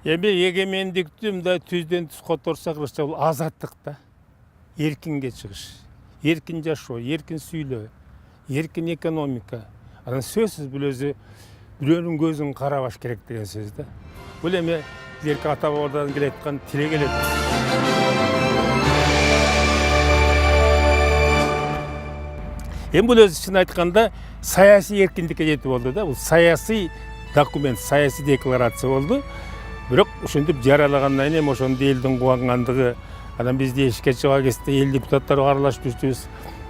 Эми эгемендикти мындай түздөн түз которсак бул азаттык да. Эркинге чыгыш, эркин жашоо, эркин сүйлөө, эркин экономика. Анан сөзсүз бул өзү бирөөнүн көзүн карабаш керек деген сөз да. Бул эми бизерки ата бабадан келаткан тилек эле. Эми бул өзү чын айтканда саясий эркиндикке жетип болду да. Бул саясий документ, саясий декларация болду. Бирок ушинтип жарыялагандан кийин ошондо элдин кубангандыгы, анан бизде ишке чыга кезде эл депутаттары аралашып жүрчүбүз.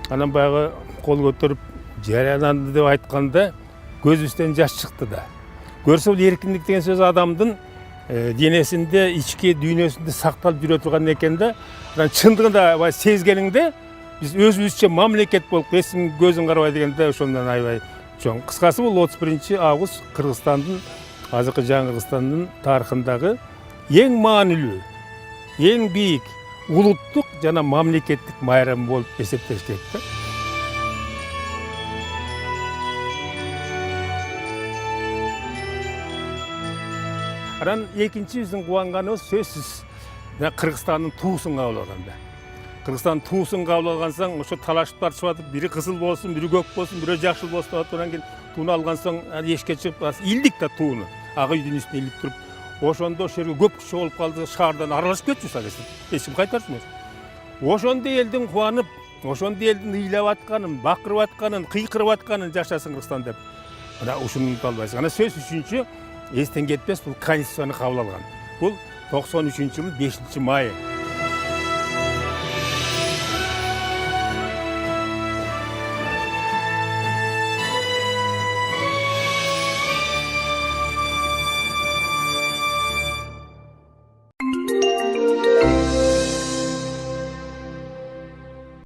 Анан баягы кол көтөрүп жарыяланды деп айтканда көзүбүздөн жаш чыкты да. Көрсө бул эркиндик деген сөз адамдын денесинде, ички дүйнөсүндө сакталып жүрө турган экен да. Анан чындыгында баягы сезгениңде биз өзүбүзчө мамлекет болуп эсиң көзүң карабай дегенде ошондон аябай чоң. Кыскасы бул 31-август Кыргызстандын, азыркы жаңы Кыргызстандын тарыхындагы эң маанилүү, эң бийик улуттук жана мамлекеттик майрам болуп эсептеш керек да. Анан экинчи биздин кубанганыбыз сөзсүз Кыргызстандын туусун кабыл алганда. Кыргызстандын туусун кабыл алгансаң, ошо талашып тартышып атып, бири кызыл болсун, бири көк болсун, бирөө жакшыл болсун деп атып, анан кийин тууну алган соң эшикке чыгып илдик да тууну. Ак үйдүн үстүнө илип туруп, ошондо ошол жерге көп киши болуп калды, шаардан аралашып кетчүбүз алеси. Эч ким кайтарчу эмес. Ошондо элдин кубанып, ошондо элдин ыйлап атканын, бакырып атканын, кыйкырып атканын жашасын Кыргызстан деп. Мына ушуну унута албайсың. Анан сөз үчүнчү эстен кетпес бул конституцияны кабыл алган. Бул 93-жылдын 5-майы.